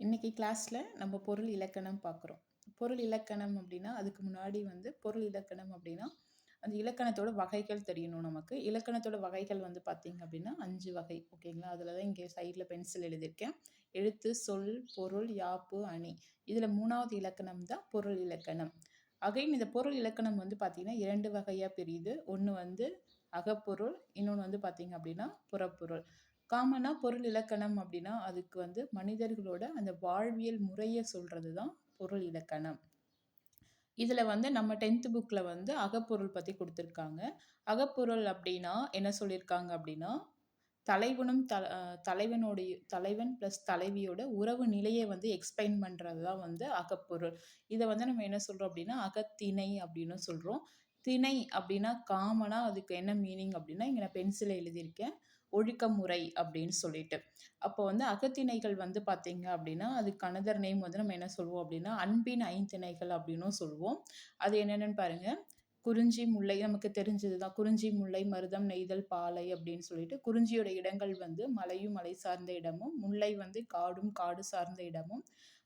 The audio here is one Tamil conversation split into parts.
இன்னைக்கு கிளாஸ்ல நம்ம பொருள் இலக்கணம் பார்க்குறோம். பொருள் இலக்கணம் அப்படின்னா, அதுக்கு முன்னாடி பொருள் இலக்கணம் அப்படின்னா, அந்த இலக்கணத்தோட வகைகள் தெரியணும் நமக்கு. இலக்கணத்தோட வகைகள் பார்த்தீங்க அப்படின்னா 5 வகை. ஓகேங்களா? அதில தான் இங்கே சைட்ல பென்சில் எழுதியிருக்கேன். எழுத்து, சொல், பொருள், யாப்பு, அணி. இதில 3வது இலக்கணம் தான் பொருள் இலக்கணம். அகைன் இந்த பொருள் இலக்கணம் பார்த்தீங்கன்னா 2 வகையா பிரியுது. ஒண்ணு அகப்பொருள், இன்னொன்னு பார்த்தீங்க அப்படின்னா புறப்பொருள். காமனா பொருள் இலக்கணம் அப்படின்னா, அதுக்கு மனிதர்களோட அந்த வாழ்வியல் முறைய சொல்றது தான் பொருள் இலக்கணம். இதுல நம்ம 10th புக்ல அகப்பொருள் பத்தி குடுத்துருக்காங்க. அகப்பொருள் அப்படின்னா என்ன சொல்லியிருக்காங்க அப்படின்னா, தலைவனும் தலைவன் பிளஸ் தலைவியோட உறவு நிலையை எக்ஸ்பிளைன் பண்றது தான் அகப்பொருள். இத நம்ம என்ன சொல்றோம் அப்படின்னா, அகத்திணை அப்படின்னு சொல்றோம். திணை அப்படின்னா காமனா அதுக்கு என்ன மீனிங் அப்படின்னா, இங்க நான் பென்சில்ல எழுதியிருக்கேன். ஒழுக்கமுறை அப்படின்னு சொல்லிட்டு. அப்போ அகத்திணைகள் பார்த்தீங்க அப்படின்னா, அதுக்கு அனதர் நேம் நம்ம என்ன சொல்வோம் அப்படின்னா, அன்பின் ஐந்திணைகள் அப்படின்னும் சொல்வோம். அது என்னென்னன்னு பாருங்க. குறிஞ்சி, முல்லை நமக்கு தெரிஞ்சது தான். குறிஞ்சி, முல்லை, மருதம், நெய்தல், பாலை அப்படின்னு சொல்லிட்டு குறிஞ்சியோட இடங்கள் மலையும் மலை சார்ந்த இடமும், முல்லை காடும் காடு சார்ந்த இடமும்,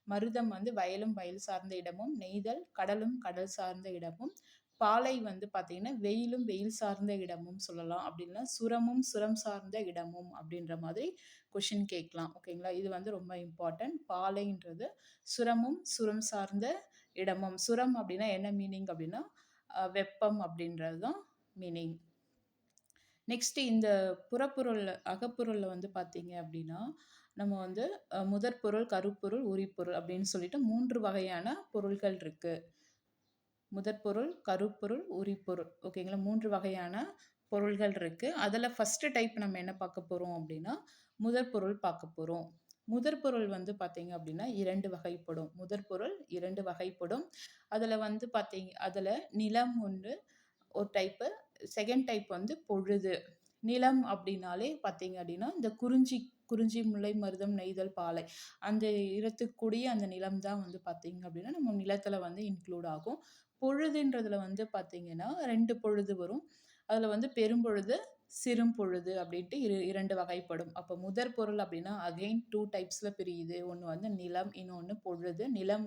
மருதம் வயலும் வயல் சார்ந்த இடமும், நெய்தல் கடலும் கடல் சார்ந்த இடமும், பாலை பார்த்தீங்கன்னா வெயிலும் வெயில் சார்ந்த இடமும் சொல்லலாம். அப்படின்னா சுரமும் சுரம் சார்ந்த இடமும் அப்படின்ற மாதிரி கொஷின் கேட்கலாம். ஓகேங்களா? இது ரொம்ப இம்பார்ட்டன்ட். பாலைன்றது சுரமும் சுரம் சார்ந்த இடமும். சுரம் அப்படின்னா என்ன மீனிங் அப்படின்னா வெப்பம் அப்படின்றது தான் மீனிங். நெக்ஸ்ட் இந்த புறப்பொருள் அகப்பொருள்ல பார்த்தீங்க அப்படின்னா, நம்ம முதற்பொருள், கருப்பொருள், உரிப்பொருள் அப்படின்னு சொல்லிட்டு 3 வகையான பொருள்கள் இருக்கு. முதற்பொருள், கருப்பொருள், உரிப்பொருள். ஓகேங்களா? 3 வகையான பொருள்கள் இருக்கு. அதில் ஃபர்ஸ்ட் டைப் நம்ம என்ன பார்க்க போறோம் அப்படின்னா, முதற்பொருள் பார்க்க போறோம். முதற்பொருள் பார்த்தீங்க அப்படின்னா 2 வகைப்படும். முதற்பொருள் 2 வகைப்படும். அதில் அதில் நிலம் ஒன்று ஒரு டைப்பு, செகண்ட் டைப் பொழுது. நிலம் அப்படின்னாலே பார்த்தீங்க அப்படின்னா, இந்த குறிஞ்சி குறிஞ்சி, முல்லை, மருதம், நெய்தல், பாலை அந்த இடத்துக்குரிய அந்த நிலம் தான் பார்த்தீங்க அப்படின்னா, நம்ம நிலத்துல இன்க்ளூட் ஆகும். பொழுதுன்றதுல பார்த்தீங்கன்னா 2 பொழுது வரும். அதில் பெரும்பொழுது, சிறும்பொழுது அப்படின்ட்டு 2 வகைப்படும். அப்போ முதற் பொருள் அப்படின்னா அகைன் 2 டைப்ஸ்ல பிரியுது. ஒன்று நிலம், இன்னொன்று பொழுது. நிலம்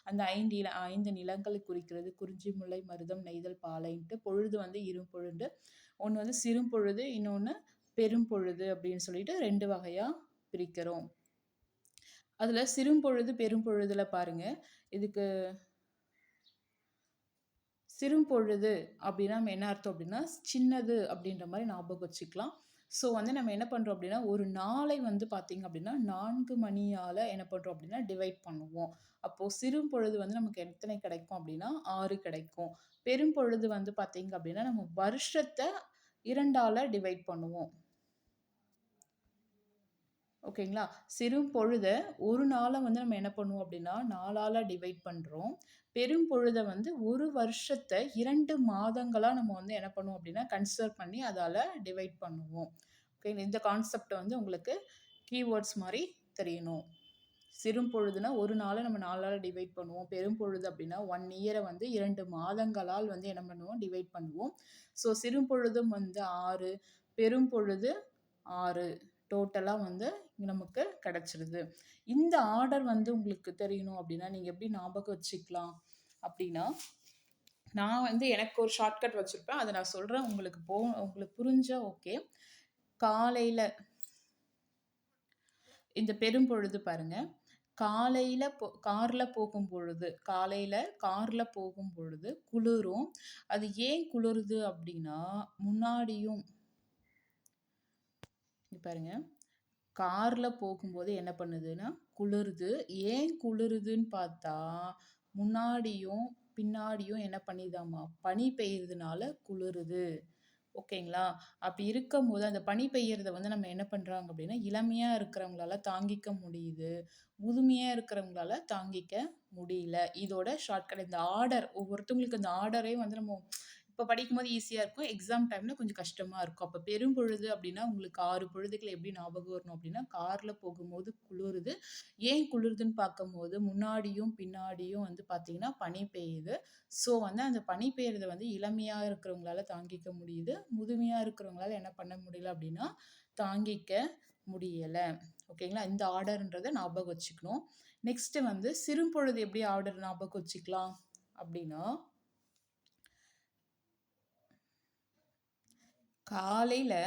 அந்த 5 நிலங்களை குறிக்கிறது. குறிஞ்சி, முல்லை, மருதம், நெய்தல், பாலைன்ட்டு. பொழுது இரும்பொழுது. ஒன்று சிறும்பொழுது, இன்னொன்று பெரும்பொழுது அப்படின்னு சொல்லிட்டு 2 வகையா பிரிக்கிறோம். அதுல சிறும்பொழுது, பெரும்பொழுதுல பாருங்க. இதுக்கு சிறும்பொழுது அப்படின்னா நம்ம என்ன அர்த்தம் அப்படின்னா, சின்னது அப்படின்ற மாதிரி ஞாபகம் வச்சுக்கலாம். ஸோ நம்ம என்ன பண்ணுறோம் அப்படின்னா, ஒரு நாளை பார்த்தீங்க அப்படின்னா 4 மணியால் என்ன பண்ணுறோம் அப்படின்னா டிவைட் பண்ணுவோம். அப்போது சிறும்பொழுது நமக்கு எத்தனை கிடைக்கும் அப்படின்னா 6 கிடைக்கும். பெரும்பொழுது பார்த்தீங்க அப்படின்னா நம்ம வருஷத்தை 2ஆல் டிவைட் பண்ணுவோம். ஓகேங்களா? சிறும்பொழுத ஒரு நாளை நம்ம என்ன பண்ணுவோம் அப்படின்னா 4ஆல் டிவைட் பண்ணுறோம். பெரும்பொழுத ஒரு வருஷத்தை 2 மாதங்களா நம்ம என்ன பண்ணுவோம் அப்படின்னா கன்சிடர் பண்ணி அதால டிவைட் பண்ணுவோம். ஓகே, இந்த கான்செப்ட் உங்களுக்கு கீவேர்ட்ஸ் மாதிரி தெரியணும். சிறும்பொழுதுனா ஒரு நாளை நம்ம 4ஆல் டிவைட் பண்ணுவோம். பெரும்பொழுது அப்படின்னா 1 இயரை 2 மாதங்களால் என்ன பண்ணுவோம் டிவைட் பண்ணுவோம். ஸோ சிறும்பொழுதும் 6, பெரும்பொழுது 6 டோட்டலாக நமக்கு கிடச்சிருது. இந்த ஆர்டர் உங்களுக்கு தெரியணும் அப்படின்னா நீங்கள் எப்படி ஞாபகம் வச்சுக்கலாம் அப்படின்னா, நான் எனக்கு ஒரு ஷார்ட்கட் வச்சுருப்பேன். அதை நான் சொல்கிறேன். உங்களுக்கு புரிஞ்சா ஓகே. காலையில் இந்த பெரும்பொழுது பாருங்க. காலையில் காரில் போகும் பொழுது குளிரும். அது ஏன் குளிருது அப்படின்னா, முன்னாடியும் பாருங்க, காரில் போகும்போது என்ன பண்ணுதுன்னா குளிருது. ஏன் குளிருதுன்னு பார்த்தா, முன்னாடியும் பின்னாடியும் என்ன பண்ணிதாமா பனி பெய்யறதுனால குளிருது. ஓகேங்களா? அப்படி இருக்கும்போது அந்த பனி பெய்யறத நம்ம என்ன பண்ணுறாங்க அப்படின்னா, இளமையாக இருக்கிறவங்களால தாங்கிக்க முடியுது, முதுமையாக இருக்கிறவங்களால தாங்கிக்க முடியல. இதோட ஷார்ட்கட் இந்த ஆர்டர். ஒவ்வொருத்தவங்களுக்கு இந்த ஆர்டரே நம்ம இப்போ படிக்கும்போது ஈஸியாக இருக்கும். எக்ஸாம் டைமில் கொஞ்சம் கஷ்டமாக இருக்கும். அப்போ பெரும்பொழுது அப்படின்னா உங்களுக்கு 6 பொழுதுகள் எப்படி ஞாபகம் வரணும் அப்படின்னா, காரில் போகும்போது குளிருது. ஏன் குளிருதுன்னு பார்க்கும்போது முன்னாடியும் பின்னாடியும் பார்த்தீங்கன்னா பனி பெய்யுது. ஸோ அந்த பனி பெய்யறத இளமையாக இருக்கிறவங்களால தாங்கிக்க முடியுது, முதுமையாக இருக்கிறவங்களால என்ன பண்ண முடியல அப்படின்னா தாங்கிக்க முடியலை. ஓகேங்களா? இந்த ஆர்டர்ன்றதை ஞாபகம் வச்சுக்கணும். நெக்ஸ்ட்டு வந்து சிறும்பொழுது எப்படி ஆர்டர் ஞாபகம் வச்சுக்கலாம் அப்படின்னா, காலையில்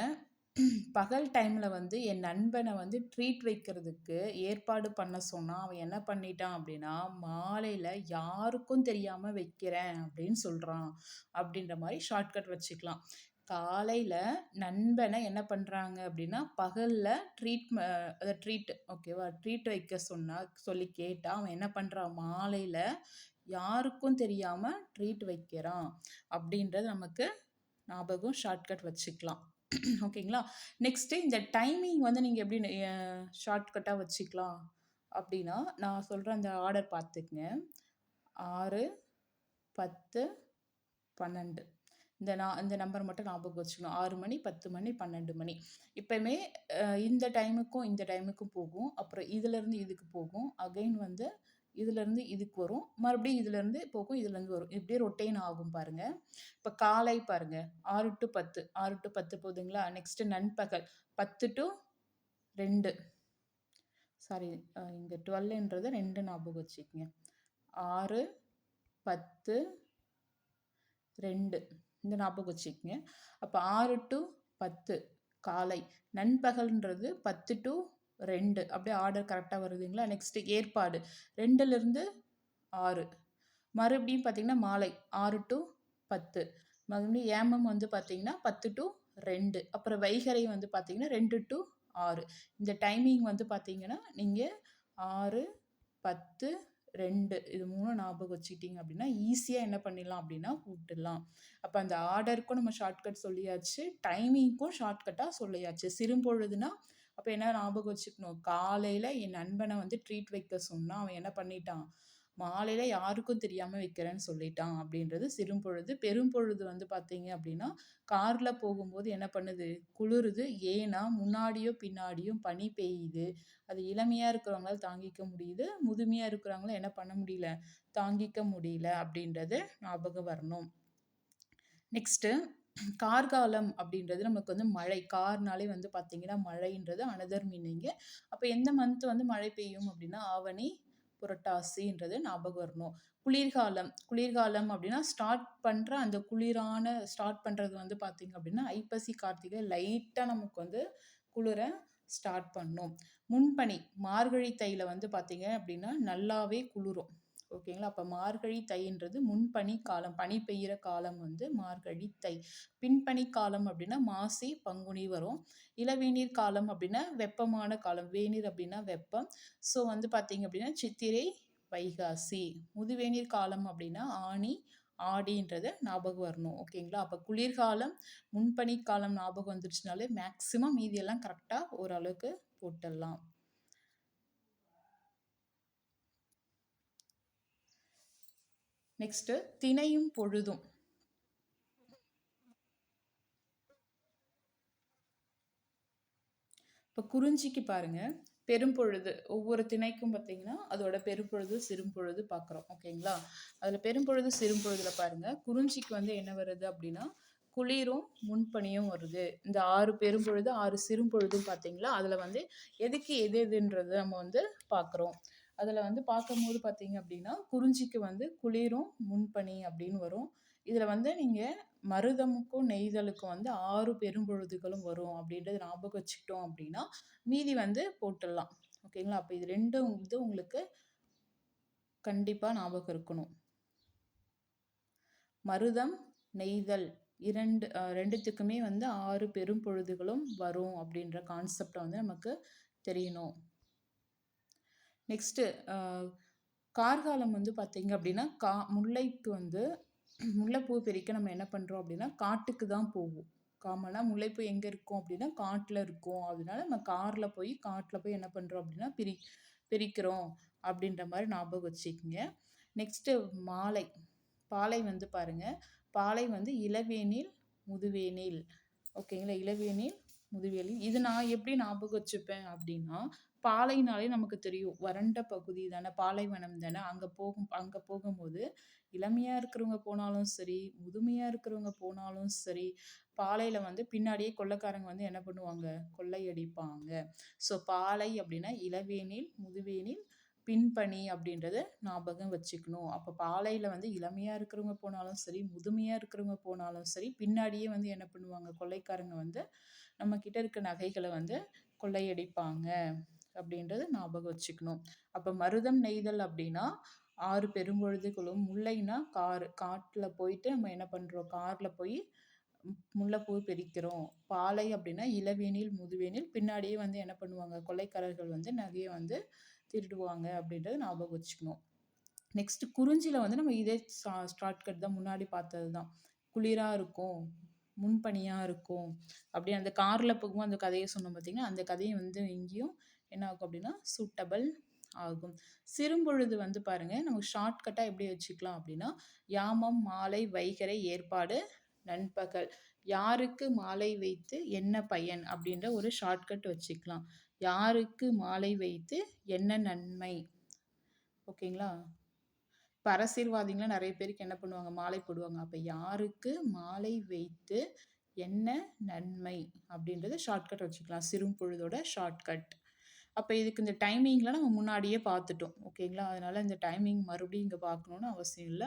பகல் டைமில் வந்து என் நண்பனை வந்து ட்ரீட் வைக்கிறதுக்கு ஏற்பாடு பண்ண சொன்னால் அவன் என்ன பண்ணிட்டான் அப்படின்னா, மாலையில் யாருக்கும் தெரியாமல் வைக்கிறேன் அப்படின்னு சொல்கிறான். அப்படின்ற மாதிரி ஷார்ட்கட் வச்சுக்கலாம். காலையில் நண்பனை என்ன பண்ணுறாங்க அப்படின்னா, பகலில் ட்ரீட் ஓகேவா, ட்ரீட் வைக்க சொல்லி கேட்டால் அவன் என்ன பண்ணுறான், மாலையில் யாருக்கும் தெரியாமல் ட்ரீட் வைக்கிறான் அப்படின்றது நமக்கு ஞாபகம் ஷார்ட்கட் வச்சுக்கலாம். ஓகேங்களா? நெக்ஸ்ட்டு இந்த டைமிங் வந்து நீங்கள் எப்படி ஷார்ட்கட்டாக வச்சுக்கலாம் அப்படின்னா, நான் சொல்கிற அந்த ஆர்டர் பார்த்துக்குங்க. 6, 10, 12 இந்த நம்பர் மட்டும் ஞாபகம் வச்சுக்கணும். 6 மணி, 10 மணி, 12 மணி. எப்பயுமே இந்த டைமுக்கும் போகும். அப்புறம் இதிலேருந்து இதுக்கு போகும். அகைன் வந்து இதுலேருந்து இதுக்கு வரும். மறுபடியும் இதுலேருந்து போகும், இதுலேருந்து வரும். இப்படியே ரொட்டேன் ஆகும் பாருங்கள். இப்போ காலை பாருங்கள், 6 to 10, 6 to 10 போகுதுங்களா? நெக்ஸ்ட்டு நண்பகல் 10 to 2. சாரி, இங்கே 12ன்றது 2 ஞாபகம் வச்சுக்கோங்க. 6, 10, 2 இந்த ஞாபகம் வச்சுக்கோங்க. அப்போ 6 to 10 காலை, நண்பகல்ன்றது 10 to 2. அப்படியே ஆர்டர் கரெக்டாக வருதுங்களா? நெக்ஸ்ட்டு ஏற்பாடு 2லேருந்து 6. மறுபடியும் பார்த்தீங்கன்னா மாலை 6 to 10. மறுபடியும் ஏமம் வந்து பார்த்தீங்கன்னா 10 to 2. அப்புறம் வைகறை வந்து பார்த்தீங்கன்னா 2 to 6. இந்த டைமிங் வந்து பார்த்தீங்கன்னா நீங்கள் 6, 10, 2 இது 3 ஞாபகம் வச்சுக்கிட்டீங்க அப்படின்னா ஈஸியாக என்ன பண்ணிடலாம் அப்படின்னா கூப்பிட்டுடலாம். அப்போ அந்த ஆர்டருக்கும் நம்ம ஷார்ட்கட் சொல்லியாச்சு, டைமிங்க்கும் ஷார்ட்கட்டாக சொல்லியாச்சு. சிறும்பொழுதுனா அப்போ என்ன ஞாபகம் வச்சுக்கணும், காலையில் என் நண்பனை வந்து ட்ரீட் வைக்க சொன்னால் அவன் என்ன பண்ணிட்டான், மாலையில் யாருக்கும் தெரியாமல் வைக்கிறேன்னு சொல்லிட்டான் அப்படின்றது சிறும்பொழுது. பெரும்பொழுது வந்து பார்த்தீங்க அப்படின்னா காரில் போகும்போது என்ன பண்ணுது, குளிருது. ஏன்னா முன்னாடியோ பின்னாடியும் பனி பெய்யுது. அது இளமையாக இருக்கிறவங்களால தாங்கிக்க முடியுது, முதுமையாக இருக்கிறவங்களால என்ன பண்ண முடியல, தாங்கிக்க முடியல அப்படின்றது ஞாபகம் வரணும். நெக்ஸ்ட்டு கார்காலம் அப்படின்றது நமக்கு வந்து மழை. கார்னாலே வந்து பார்த்தீங்கன்னா மழைன்றது அனதர் மீனிங்கு. அப்போ எந்த மந்த் வந்து மழை பெய்யும் அப்படின்னா ஆவணி, புரட்டாசின்றது ஞாபகம் வரணும். குளிர்காலம் அப்படின்னா ஸ்டார்ட் பண்ணுற அந்த ஸ்டார்ட் பண்ணுறது வந்து பார்த்தீங்க அப்படின்னா ஐப்பசி, கார்த்திகை லைட்டாக நமக்கு வந்து குளிர ஸ்டார்ட் பண்ணும். முன்பனி, மார்கழி தையில் வந்து பார்த்தீங்க அப்படின்னா நல்லாவே குளிரும். ஓகேங்களா? அப்போ மார்கழி தைன்றது முன்பனி காலம், பனி பெய்கிற காலம் வந்து மார்கழி தை. பின்பனி காலம் அப்படின்னா மாசி, பங்குனி வரும். இளவேநீர் காலம் அப்படின்னா வெப்பமான காலம், வேநீர் அப்படின்னா வெப்பம். ஸோ வந்து பார்த்தீங்க அப்படின்னா சித்திரை, வைகாசி. முதுவேநீர் காலம் அப்படின்னா ஆனி, ஆடின்றத ஞாபகம் வரணும். ஓகேங்களா? அப்போ குளிர்காலம், முன்பனி காலம் ஞாபகம் வந்துருச்சுனாலே மேக்சிமம் மீதியெல்லாம் கரெக்டாக ஓரளவுக்கு போட்டுடலாம். நெக்ஸ்ட்டு திணையும் பொழுதும். இப்போ குறிஞ்சிக்கு பாருங்க, பெரும்பொழுது ஒவ்வொரு திணைக்கும் பார்த்தீங்கன்னா அதோட பெரும்பொழுது, சிறும்பொழுது பார்க்குறோம். ஓகேங்களா? அதில் பெரும்பொழுது, சிறும்பொழுதுல பாருங்க, குறிஞ்சிக்கு வந்து என்ன வருது அப்படின்னா குளிரும் முன்பனியும் வருது. இந்த 6 பெரும்பொழுது 6 சிறும்பொழுதும் பார்த்தீங்களா, அதில் வந்து எதுக்கு எதுன்றது நம்ம வந்து பார்க்குறோம். அதில் வந்து பார்க்கும்போது பார்த்தீங்க அப்படின்னா குறிஞ்சிக்கு வந்து குளிரும் முன்பனி அப்படின்னு வரும். இதில் வந்து நீங்கள் மருதமுக்கும் நெய்தலுக்கும் வந்து 6 பெரும்பொழுதுகளும் வரும் அப்படின்றது ஞாபகம் வச்சுக்கிட்டோம் அப்படின்னா மீதி வந்து போட்டுடலாம். ஓகேங்களா? அப்போ இது ரெண்டும் வந்து உங்களுக்கு கண்டிப்பாக ஞாபகம் இருக்கணும். மருதம், நெய்தல் ரெண்டுத்துக்குமே வந்து 6 பெரும் பொழுதுகளும் வரும் அப்படின்ற கான்செப்டை வந்து நமக்கு தெரியணும். நெக்ஸ்ட்டு கார்காலம் வந்து பார்த்தீங்க அப்படின்னா முல்லைக்கு வந்து முல்லைப்பூ பறிக்க நம்ம என்ன பண்ணுறோம் அப்படின்னா காட்டுக்கு தான் போவோம். காமனாக முல்லைப்பூ எங்கே இருக்கும் அப்படின்னா காட்டில் இருக்கும். அதனால நம்ம காட்டில் போய் என்ன பண்ணுறோம் அப்படின்னா பிரிக்கிறோம் அப்படின்ற மாதிரி ஞாபகம் வச்சுக்கோங்க. நெக்ஸ்ட்டு பாலை வந்து பாருங்கள், பாலை வந்து இளவேனில், முதுவேனில். ஓகேங்களா? இளவேனில், முதுவேனில். இது நான் எப்படி ஞாபகம் வச்சுப்பேன் அப்படின்னா பாலைனாலே நமக்கு தெரியும். வறண்ட பகுதி தானே, பாலைவனம் தானே. அங்க போகும்போது இளமையா இருக்கிறவங்க போனாலும் சரி, முதுமையா இருக்கிறவங்க போனாலும் சரி, பாலையில வந்து பின்னாடியே கொள்ளைக்காரங்க வந்து என்ன பண்ணுவாங்க? கொள்ளையடிப்பாங்க. ஸோ பாலை அப்படின்னா இளவேனில், முதுவேனில், பின்பனி அப்படின்றத ஞாபகம் வச்சுக்கணும். அப்ப பாலையில வந்து இளமையா இருக்கிறவங்க போனாலும் சரி, முதுமையா இருக்கிறவங்க போனாலும் சரி, பின்னாடியே வந்து என்ன பண்ணுவாங்க? கொள்ளைக்காரங்க வந்து நம்ம கிட்ட இருக்க நகைகள வந்து கொள்ளையடிப்பாங்க அப்படின்றத ஞாபகம் வச்சுக்கணும். அப்ப மருதம் நெய்தல் அப்படின்னா 6 பெரும்பொழுதுகளும், முல்லைன்னா காட்டுல போயிட்டு நம்ம என்ன பண்றோம்? கார்ல போய் முல்லைப்பூ பறிக்கிறோம். பாலை அப்படின்னா இளவேனில், முதுவேனில், பின்னாடியே வந்து என்ன பண்ணுவாங்க? கொள்ளைக்காரர்கள் வந்து நகைய வந்து திருடுவாங்க அப்படின்றத ஞாபகம் வச்சுக்கணும். நெக்ஸ்ட் குறிஞ்சியில வந்து நம்ம இதே ஷார்ட்கட் தான், முன்னாடி பார்த்தது தான். குளிரா இருக்கும், முன்பனியா இருக்கும். அப்படியே அந்த கார்ல போகும்போது அந்த கதையை சொன்னோம் பார்த்தீங்கன்னா, அந்த கதையை வந்து இங்கேயும் என்ன ஆகும் அப்படின்னா சூட்டபிள் ஆகும். சிறும்பொழுது வந்து பாருங்க, நம்ம ஷார்ட்கட்டா எப்படி வச்சுக்கலாம் அப்படின்னா, யாமம், மாலை, வைகறை, ஏற்பாடு, நண்பகல். யாருக்கு மாலை வைத்து என்ன பயன் அப்படின்ற ஒரு ஷார்ட்கட் வச்சுக்கலாம். யாருக்கு மாலை வைத்து என்ன நன்மை? ஓகேங்களா? இப்ப அரசியல்வாதிகள்லாம் நெறைய பேருக்கு என்ன பண்ணுவாங்க? மாலை போடுவாங்க. அப்ப யாருக்கு மாலை வைத்து என்ன நன்மை? அப்படின்றத ஷார்ட்கட் வச்சுக்கலாம். சிறும்பொழுதோட ஷார்ட்கட். அப்ப இதுக்கு இந்த டைமிங்லாம் நம்ம முன்னாடியே பார்த்துட்டோம். ஓகேங்களா? அதனால இந்த டைமிங் மறுபடியும் இங்க பார்க்கணும்னு அவசியம் இல்ல.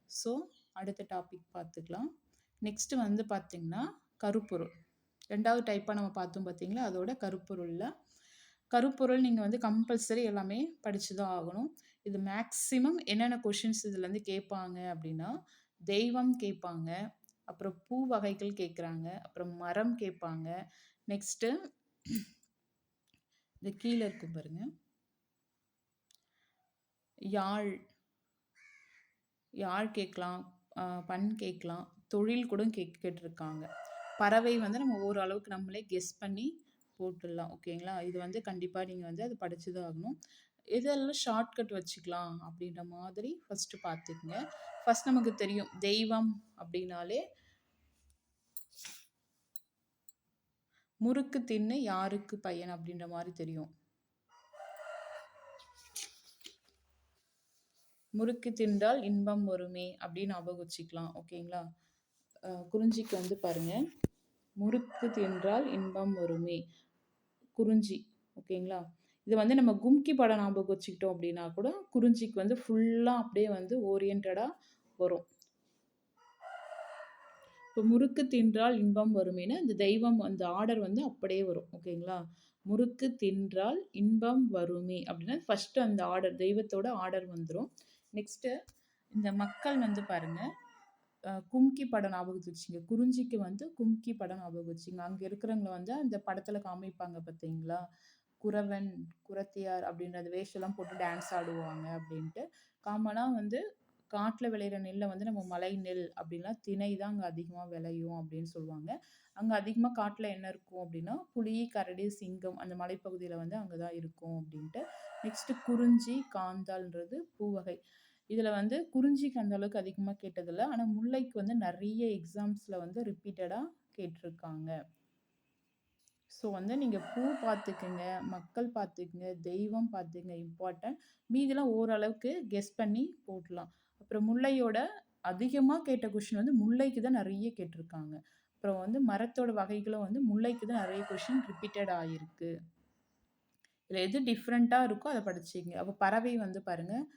ஸோ, அடுத்த டாபிக் பார்த்துக்கலாம். நெக்ஸ்ட் வந்து பார்த்தீங்கன்னா, கருப்பொருள். 2வது டைப்பா நம்ம பார்த்தோம் பார்த்தீங்களா? அதோட கருப்பொருள்ல கருப்பொருள் நீங்க வந்து கம்பல்சரி எல்லாமே படிச்சு தான் ஆகணும். இது மேக்ஸிமம் என்னென்ன கொஷின்ஸ் இதுலேருந்து கேட்பாங்க அப்படின்னா, தெய்வம் கேட்பாங்க, அப்புறம் பூ வகைகள் கேட்குறாங்க, அப்புறம் மரம் கேட்பாங்க. நெக்ஸ்ட்டு இந்த கீழ இருக்கும் பாருங்க. யாழ் யாழ் கேட்கலாம், பண் கேட்கலாம், தொழில் கூட கேட்டிருக்காங்க. பறவை வந்து நம்ம ஓரளவுக்கு நம்மளே கெஸ் பண்ணி போட்டுடலாம். ஓகேங்களா? இது வந்து கண்டிப்பா நீங்க வந்து அது படிச்சு தான் ஆகணும். இதெல்லாம் ஷார்ட்கட் வச்சுக்கலாம் அப்படின்ற மாதிரி ஃபர்ஸ்ட் பார்த்துக்குங்க. ஃபர்ஸ்ட் நமக்கு தெரியும் தெய்வம் அப்படின்னாலே முறுக்கு தின்னு யாருக்கு பயன் அப்படின்ற மாதிரி தெரியும். முறுக்கு தின்றால் இன்பம் வருமே அப்படின்னு ஞாபகம் வச்சுக்கலாம். ஓகேங்களா? குறிஞ்சிக்கு வந்து பாருங்க, முறுக்கு தின்றால் இன்பம் வருமே, குறிஞ்சி. ஓகேங்களா? இது வந்து நம்ம கும்கி படம் ஞாபகம் வச்சுக்கிட்டோம் அப்படின்னா கூட குறிஞ்சிக்கு வந்து ஃபுல்லா அப்படியே வந்து ஓரியன்டா வரும். இப்போ முறுக்கு தின்றால் இன்பம் வருமேன்னு இந்த தெய்வம் அந்த ஆர்டர் வந்து அப்படியே வரும். ஓகேங்களா? முறுக்கு தின்றால் இன்பம் வருமே அப்படின்னா ஃபர்ஸ்ட் அந்த ஆர்டர் தெய்வத்தோட ஆர்டர் வந்துடும். நெக்ஸ்ட்டு இந்த மக்கள் வந்து பாருங்க, கும்கி படம் ஞாபகம் வச்சுங்க. குறிஞ்சிக்கு வந்து கும்கி படம் ஞாபகம் வச்சுங்க. அங்கே இருக்கிறவங்க வந்து அந்த படத்தில் காமிப்பாங்க பார்த்தீங்களா? குறவன், குறத்தியார் அப்படின்ற அந்த வேஷம்லாம் போட்டு டான்ஸ் ஆடுவாங்க அப்படின்ட்டு. காமனாக வந்து காட்டில் விளையிற நெல்லை வந்து நம்ம மலை நெல் அப்படின்லாம் திணை தான் அங்கே அதிகமாக விளையும் அப்படின்னு சொல்லுவாங்க. அங்கே அதிகமாக காட்டில் என்ன இருக்கும் அப்படின்னா புலி, கரடி, சிங்கம் அந்த மலைப்பகுதியில் வந்து அங்கே தான் இருக்கும் அப்படின்ட்டு. நெக்ஸ்ட்டு குறிஞ்சி, காந்தால்ன்றது பூவகை. இதில் வந்து குறிஞ்சிக்கு அந்த அளவுக்கு அதிகமாக கேட்டதில்லை. ஆனால் முல்லைக்கு வந்து நிறைய எக்ஸாம்ஸில் வந்து ரிப்பீட்டடாக கேட்டிருக்காங்க. ஸோ வந்து நீங்கள் பூ பார்த்துக்குங்க, மக்கள் பார்த்துக்குங்க, தெய்வம் பார்த்துக்குங்க இம்பார்ட்டன்ட். மீதிலாம் ஓரளவுக்கு கெஸ் பண்ணி போடலாம். அப்புறம் முல்லையோட அதிகமாக கேட்ட கொஷின் வந்து முல்லைக்கு தான் நிறைய கேட்டிருக்காங்க. அப்புறம் வந்து மரத்தோட வகைகளும் வந்து முல்லைக்கு தான் நிறைய கொஷின் ரிப்பீட்டட் ஆகிருக்கு. இதில் எது டிஃப்ரெண்ட்டாக இருக்கோ அதை படிச்சிங்க. அப்போ பறவை வந்து பாருங்கள்,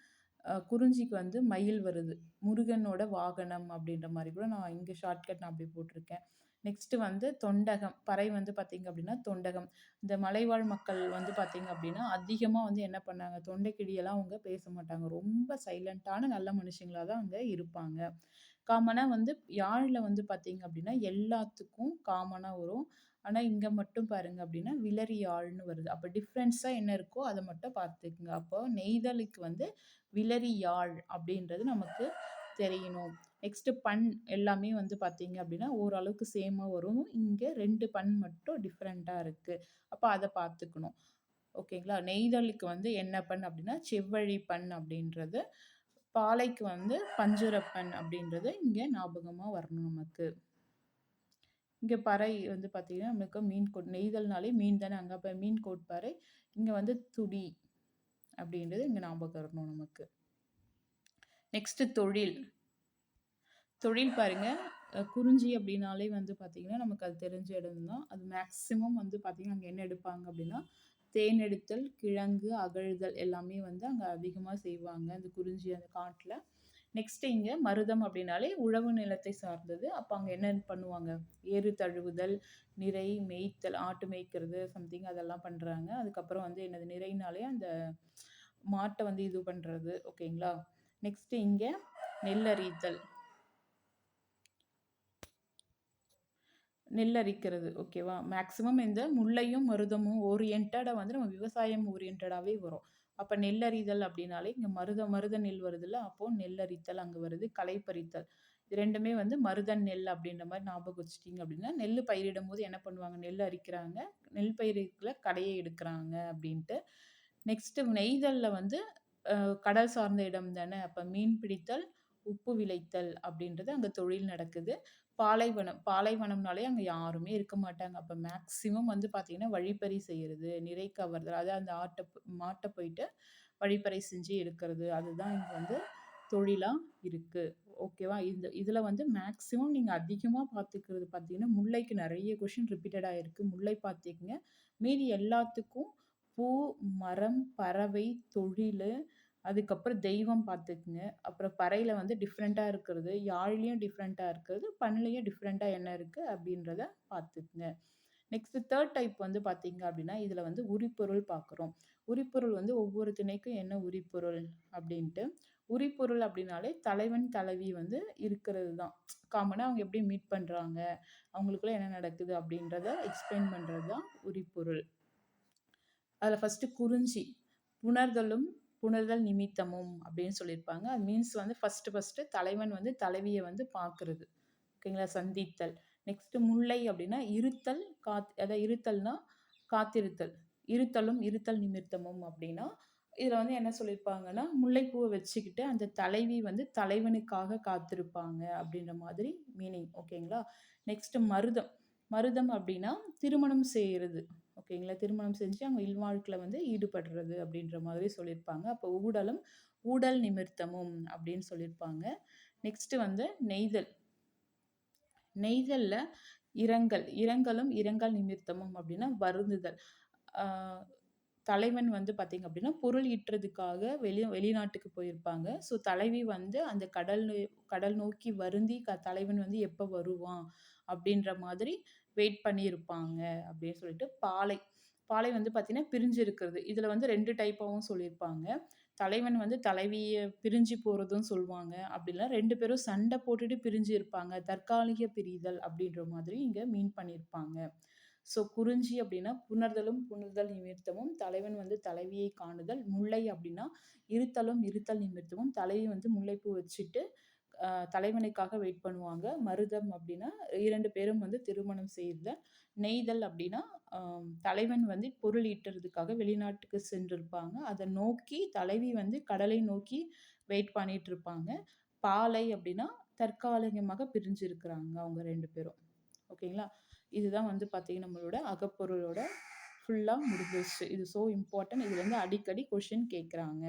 குறிஞ்சிக்கு வந்து மயில் வருது, முருகனோட வாகனம் அப்படின்ற மாதிரி கூட நான் இங்கே ஷார்ட்கட் நான் அப்படி போட்டிருக்கேன். நெக்ஸ்ட்டு வந்து தொண்டகம், பறை வந்து பார்த்திங்க அப்படின்னா தொண்டகம். இந்த மலைவாழ் மக்கள் வந்து பார்த்திங்க அப்படின்னா அதிகமாக வந்து என்ன பண்ணாங்க, தொண்டைக்கிடியெல்லாம் அவங்க பேச மாட்டாங்க. ரொம்ப சைலண்ட்டான நல்ல மனுஷங்களாக தான் அங்கே இருப்பாங்க. காமனாக வந்து யாழில் வந்து பார்த்திங்க அப்படின்னா எல்லாத்துக்கும் காமனாக வரும். ஆனால் இங்கே மட்டும் பாருங்க அப்படின்னா விலரி யாழ்னு வருது. அப்போ டிஃப்ரென்ஸாக என்ன இருக்கோ அதை மட்டும் பார்த்துக்குங்க. அப்போ நெய்தலுக்கு வந்து விலரி யாழ் அப்படின்றது நமக்கு தெரியணும். நெக்ஸ்ட்டு பண் எல்லாமே வந்து பார்த்தீங்க அப்படின்னா ஓரளவுக்கு சேமாக வரும். இங்கே 2 பண் மட்டும் டிஃப்ரெண்ட்டாக இருக்குது. அப்போ அதை பார்த்துக்கணும். ஓகேங்களா? நெய்தலுக்கு வந்து என்ன பண் அப்படின்னா செவ்வழி பண் அப்படின்றது, பாலைக்கு வந்து பஞ்சுரப்பண் அப்படின்றது இங்கே ஞாபகமாக வரணும் நமக்கு. இங்கே பறை வந்து பார்த்தீங்கன்னா நமக்கு மீன் கோட், நெய்தல்னாலே மீன் தானே, அங்கே அப்போ மீன் கோட்பாறை. இங்க வந்து துடி அப்படின்றது இங்க ஞாபகம் வரணும் நமக்கு. நெக்ஸ்ட் தொழில். தொழில் பாருங்க. குறிஞ்சி அப்படின்னாலே வந்து பார்த்தீங்கன்னா, நமக்கு அது தெரிஞ்ச இடம் தான். அது மேக்ஸிமம் வந்து பார்த்தீங்கன்னா, அங்க என்ன எடுப்பாங்க அப்படின்னா, தேன் எடுத்தல், கிழங்கு அகழ்தல் எல்லாமே வந்து அங்க அதிகமா செய்வாங்க. அந்த குறிஞ்சி அந்த காட்டுல. நெக்ஸ்ட் இங்க மருதம் அப்படின்னாலே உழவு நிலத்தை சார்ந்தது. அப்ப அங்க என்ன பண்ணுவாங்க? ஏறு தழுவுதல், நிரை, மேய்த்தல், ஆட்டு மேய்க்கிறது சம்திங் அதெல்லாம் பண்றாங்க. அதுக்கப்புறம் வந்து என்னது நிறைனாலே அந்த மாட்ட வந்து இது பண்றது. ஓகேங்களா? நெக்ஸ்ட் இங்க நெல்லரித்தல். நெல் அரிக்கிறது. ஓகேவா? மேக்ஸிமம் இந்த முல்லையும், மருதமும் ஓரியன்டடா வந்து நம்ம விவசாயம் ஓரியன்டடாவே வரும். அப்ப நெல்லரிதல் அப்படின்னாலே இங்க மருத நெல் வருதுல்ல, அப்போ நெல்லரித்தல் அங்க வருது. களை பறித்தல். இது 2மே வந்து மருதன் நெல் அப்படின்ற மாரி ஞாபகம் வச்சுட்டீங்க அப்படின்னா, நெல்லு பயிரிடும்போது என்ன பண்ணுவாங்க? நெல் அரிக்கிறாங்க. நெல் பயிர்ல களைய எடுக்குறாங்க அப்படின்ட்டு. நெக்ஸ்ட் நெய்தல்ல வந்து கடல் சார்ந்த இடம் தானே. அப்ப மீன் பிடித்தல், உப்பு விளைத்தல் அப்படின்றது அங்க தொழில் நடக்குது. பாலைவனம். பாலைவனம்னாலே அங்க யாருமே இருக்க மாட்டாங்க. அப்ப மேக்ஸிமம் வந்து பார்த்தீங்கன்னா, வழிப்பறி செய்றது, நிறை கவர்தல். அதாவது அந்த மாட்ட போயிட்டு வழிப்பறை செஞ்சு எடுக்கிறது. அதுதான் இங்க வந்து தொழிலா இருக்கு. ஓகேவா? இதுல வந்து மேக்ஸிமம் நீங்க அதிகமா பார்த்துக்கிறது பார்த்தீங்கன்னா, முல்லைக்கு நெறைய கொஸ்டின் ரிப்பீட்டடா இருக்கு. முல்லை பார்த்துக்கங்க. மீதி எல்லாத்துக்கும் பூ, மரம், பறவை, தொழிலு, அதுக்கப்புறம் தெய்வம் பார்த்துக்குங்க. அப்புறம் பறையில வந்து டிஃப்ரெண்ட்டா இருக்கிறது, யாழ்லயும் டிஃப்ரெண்ட்டா இருக்கிறது, பண்ணுலயும் டிஃப்ரெண்ட்டா என்ன இருக்கு அப்படின்றத பார்த்துக்குங்க. நெக்ஸ்ட் 3 டைப் வந்து பார்த்தீங்க அப்படின்னா, இதுல வந்து உரிப்பொருள் பார்க்குறோம். உரிப்பொருள் வந்து ஒவ்வொரு திணைக்கும் என்ன உரிப்பொருள் அப்படின்ட்டு. உரிப்பொருள் அப்படின்னாலே தலைவன், தலைவி வந்து இருக்கிறது தான். காமனா அவங்க எப்படி மீட் பண்றாங்க, அவங்களுக்குள்ள என்ன நடக்குது அப்படின்றத எக்ஸ்பிளைன் பண்றது தான் உரிப்பொருள். அதில் ஃபஸ்ட்டு குறிஞ்சி. புணர்தலும் புணர்தல் நிமித்தமும் அப்படின்னு சொல்லியிருப்பாங்க. அது மீன்ஸ் வந்து ஃபஸ்ட்டு தலைவன் வந்து தலைவியை வந்து பார்க்குறது. ஓகேங்களா? சந்தித்தல். நெக்ஸ்ட்டு முல்லை அப்படின்னா இருத்தல், அதாவது இருத்தல்னா காத்திருத்தல். இருத்தலும் இருத்தல் நிமித்தமும் அப்படின்னா, இதில் வந்து என்ன சொல்லியிருப்பாங்கன்னா, முல்லைப்பூவை வச்சுக்கிட்டு அந்த தலைவி வந்து தலைவனுக்காக காத்திருப்பாங்க அப்படின்ற மாதிரி மீனிங். ஓகேங்களா? நெக்ஸ்ட்டு மருதம். மருதம் அப்படின்னா திருமணம் செய்கிறது. ஓகேங்களா? திருமணம் செஞ்சு அவங்க இல்வாழ்க்கையில வந்து ஈடுபடுறது அப்படின்ற மாதிரி சொல்லியிருப்பாங்க. அப்போ ஊடலும் ஊடல் நிமித்தமும் அப்படின்னு சொல்லியிருப்பாங்க. நெக்ஸ்ட்டு வந்து நெய்தல். நெய்தல்ல இரங்கலும் இரங்கல் நிமித்தமும் அப்படின்னா வருந்துதல். தலைவன் வந்து பார்த்தீங்க அப்படின்னா பொருள் ஈட்டுறதுக்காக வெளிநாட்டுக்கு போயிருப்பாங்க. ஸோ தலைவி வந்து அந்த கடல் நோக்கி வருந்தி தலைவன் வந்து எப்போ வருவான் அப்படின்ற மாதிரி வெயிட் பண்ணியிருப்பாங்க அப்படின்னு சொல்லிட்டு பாலை. பாலை வந்து பார்த்தீங்கன்னா பிரிஞ்சு இருக்கிறது. இதில் வந்து 2 டைப்பாகவும் சொல்லியிருப்பாங்க. தலைவன் வந்து தலைவியை பிரிஞ்சு போகிறதும் சொல்லுவாங்க. அப்படிலாம் 2 பேரும் சண்டை போட்டுட்டு பிரிஞ்சு இருப்பாங்க. தற்காலிக பிரிதல் அப்படின்ற மாதிரி இங்கே மீன் பண்ணியிருப்பாங்க. ஸோ குறிஞ்சி அப்படின்னா புணர்தலும் புணர்தல் நிமித்தமும், தலைவன் வந்து தலைவியை காணுதல். முல்லை அப்படின்னா இருத்தலும் இருத்தல் நிமித்தமும், தலைவி வந்து முல்லைப்பூ வச்சுட்டு தலைவனுக்காக வெயிட் பண்ணுவாங்க. மருதம் அப்படின்னா 2 பேரும் வந்து திருமணம் செய்தல். நெய்தல் அப்படின்னா தலைவன் வந்து பொருள் ஈட்டுறதுக்காக வெளிநாட்டுக்கு சென்றிருப்பாங்க. அதை நோக்கி தலைவி வந்து கடலை நோக்கி வெயிட் பண்ணிட்டு இருப்பாங்க. பாலை அப்படின்னா தற்காலிகமாக பிரிஞ்சிருக்கிறாங்க அவங்க 2 பேரும். ஓகேங்களா? இதுதான் வந்து பார்த்தீங்கன்னா நம்மளோட அகப்பொருளோட ஃபுல்லா முடிஞ்சிருச்சு. இது ஸோ இம்பார்ட்டன்ட். இதுலேருந்து அடிக்கடி கொஷின் கேட்குறாங்க.